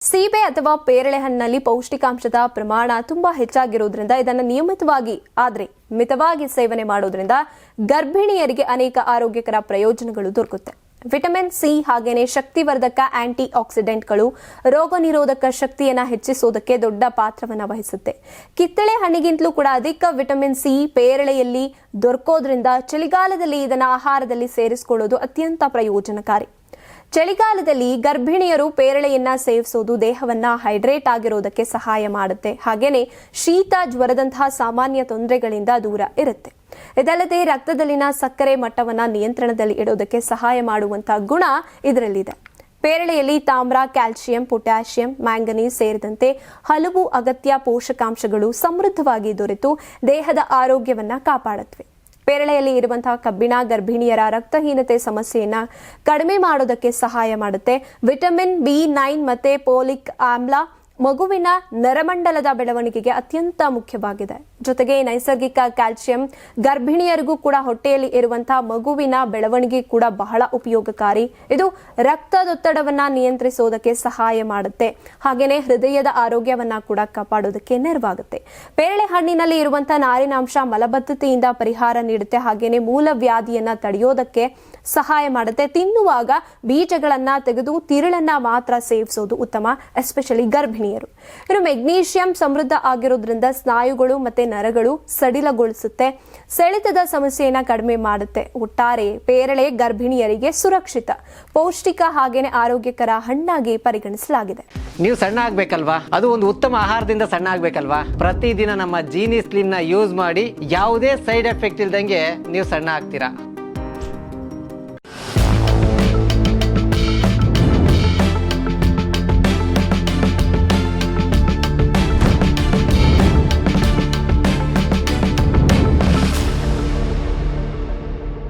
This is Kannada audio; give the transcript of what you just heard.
ಸೀಬೆ ಅಥವಾ ಪೇರಳೆ ಹಣ್ಣಿನಲ್ಲಿ ಪೌಷ್ಟಿಕಾಂಶದ ಪ್ರಮಾಣ ತುಂಬಾ ಹೆಚ್ಚಾಗಿರುವುದರಿಂದ ಇದನ್ನು ನಿಯಮಿತವಾಗಿ ಆದರೆ ಮಿತವಾಗಿ ಸೇವನೆ ಮಾಡೋದ್ರಿಂದ ಗರ್ಭಿಣಿಯರಿಗೆ ಅನೇಕ ಆರೋಗ್ಯಕರ ಪ್ರಯೋಜನಗಳು ದೊರಕುತ್ತೆ. ವಿಟಮಿನ್ ಸಿ ಹಾಗೇನೆ ಶಕ್ತಿವರ್ಧಕ ಆಂಟಿ ಆಕ್ಸಿಡೆಂಟ್ಗಳು ರೋಗ ನಿರೋಧಕ ಶಕ್ತಿಯನ್ನು ಹೆಚ್ಚಿಸೋದಕ್ಕೆ ದೊಡ್ಡ ಪಾತ್ರವನ್ನು ವಹಿಸುತ್ತೆ. ಕಿತ್ತಳೆ ಹಣ್ಣಿಗಿಂತಲೂ ಕೂಡ ಅಧಿಕ ವಿಟಮಿನ್ ಸಿ ಪೇರಳೆಯಲ್ಲಿ ದೊರಕೋದ್ರಿಂದ ಚಳಿಗಾಲದಲ್ಲಿ ಇದನ್ನು ಆಹಾರದಲ್ಲಿ ಸೇರಿಸಿಕೊಳ್ಳೋದು ಅತ್ಯಂತ ಪ್ರಯೋಜನಕಾರಿ. ಚಳಿಗಾಲದಲ್ಲಿ ಗರ್ಭಿಣಿಯರು ಪೇರಳೆಯನ್ನ ಸೇವಿಸೋದು ದೇಹವನ್ನ ಹೈಡ್ರೇಟ್ ಆಗಿರೋದಕ್ಕೆ ಸಹಾಯ ಮಾಡುತ್ತೆ. ಹಾಗೇನೆ ಶೀತ ಜ್ವರದಂತಹ ಸಾಮಾನ್ಯ ತೊಂದರೆಗಳಿಂದ ದೂರ ಇರುತ್ತೆ. ಇದಲ್ಲದೆ ರಕ್ತದಲ್ಲಿನ ಸಕ್ಕರೆ ಮಟ್ಟವನ್ನ ನಿಯಂತ್ರಣದಲ್ಲಿ ಇಡೋದಕ್ಕೆ ಸಹಾಯ ಮಾಡುವಂತಹ ಗುಣ ಇದರಲ್ಲಿದೆ. ಪೇರಳೆಯಲ್ಲಿ ತಾಮ್ರ, ಕ್ಯಾಲ್ಸಿಯಂ, ಪೊಟ್ಯಾಷಿಯಂ, ಮ್ಯಾಂಗನೀಸ್ ಸೇರಿದಂತೆ ಹಲವು ಅಗತ್ಯ ಪೋಷಕಾಂಶಗಳು ಸಮೃದ್ಧವಾಗಿ ದೊರೆತು ದೇಹದ ಆರೋಗ್ಯವನ್ನ ಕಾಪಾಡುತ್ತವೆ. ಪೇರಳೆಯಲ್ಲಿ ಇರುವಂತಹ ಕಬ್ಬಿಣ ಗರ್ಭಿಣಿಯರ ರಕ್ತಹೀನತೆ ಸಮಸ್ಯೆಯನ್ನ ಕಡಿಮೆ ಮಾಡೋದಕ್ಕೆ ಸಹಾಯ ಮಾಡುತ್ತೆ. ವಿಟಮಿನ್ B9 ಮತ್ತೆ ಪೋಲಿಕ್ ಆಮ್ಲ ಮಗುವಿನ ನರಮಂಡಲದ ಬೆಳವಣಿಗೆಗೆ ಅತ್ಯಂತ ಮುಖ್ಯವಾಗಿದೆ. ಜೊತೆಗೆ ನೈಸರ್ಗಿಕ ಕ್ಯಾಲ್ಸಿಯಂ ಗರ್ಭಿಣಿಯರಿಗೂ ಕೂಡ ಹೊಟ್ಟೆಯಲ್ಲಿ ಇರುವಂತಹ ಮಗುವಿನ ಬೆಳವಣಿಗೆ ಕೂಡ ಬಹಳ ಉಪಯೋಗಕಾರಿ. ಇದು ರಕ್ತದೊತ್ತಡವನ್ನ ನಿಯಂತ್ರಿಸೋದಕ್ಕೆ ಸಹಾಯ ಮಾಡುತ್ತೆ. ಹಾಗೇನೆ ಹೃದಯದ ಆರೋಗ್ಯವನ್ನ ಕೂಡ ಕಾಪಾಡೋದಕ್ಕೆ ನೆರವಾಗುತ್ತೆ. ಪೇರಳೆ ಹಣ್ಣಿನಲ್ಲಿ ಇರುವಂತಹ ನಾರಿನಾಂಶ ಮಲಬದ್ಧತೆಯಿಂದ ಪರಿಹಾರ ನೀಡುತ್ತೆ. ಹಾಗೇನೆ ಮೂಲವ್ಯಾಧಿಯನ್ನ ತಡೆಯೋದಕ್ಕೆ ಸಹಾಯ ಮಾಡುತ್ತೆ. ತಿನ್ನುವಾಗ ಬೀಜಗಳನ್ನ ತೆಗೆದು ತಿರುಳನ್ನ ಮಾತ್ರ ಸೇವಿಸೋದು ಉತ್ತಮ, ಎಸ್ಪೆಷಲಿ ಗರ್ಭಿಣಿಯರು. ಇನ್ನು ಮೆಗ್ನೀಷಿಯಂ ಸಮೃದ್ಧ ಆಗಿರೋದ್ರಿಂದ ಸ್ನಾಯುಗಳು ಮತ್ತೆ ನರಗಳು ಸಡಿಲಗೊಳಿಸುತ್ತೆ. ಸೆಳೆತದ ಸಮಸ್ಯೆಯನ್ನ ಕಡಿಮೆ ಮಾಡುತ್ತೆ. ಒಟ್ಟಾರೆ ಪೇರಳೆ ಗರ್ಭಿಣಿಯರಿಗೆ ಸುರಕ್ಷಿತ, ಪೌಷ್ಟಿಕ ಹಾಗೇನೆ ಆರೋಗ್ಯಕರ ಹಣ್ಣಾಗಿ ಪರಿಗಣಿಸಲಾಗಿದೆ. ನೀವು ಸಣ್ಣ ಆಗ್ಬೇಕಲ್ವಾ? ಅದು ಒಂದು ಉತ್ತಮ ಆಹಾರದಿಂದ ಸಣ್ಣ ಆಗ್ಬೇಕಲ್ವಾ? ಪ್ರತಿದಿನ ನಮ್ಮ ಜೀನಿ ಸ್ಲಿಮ್ ನ ಯೂಸ್ ಮಾಡಿ ಯಾವುದೇ ಸೈಡ್ ಎಫೆಕ್ಟ್ ಇಲ್ದಂಗೆ ನೀವು ಸಣ್ಣ ಆಗ್ತೀರಾ.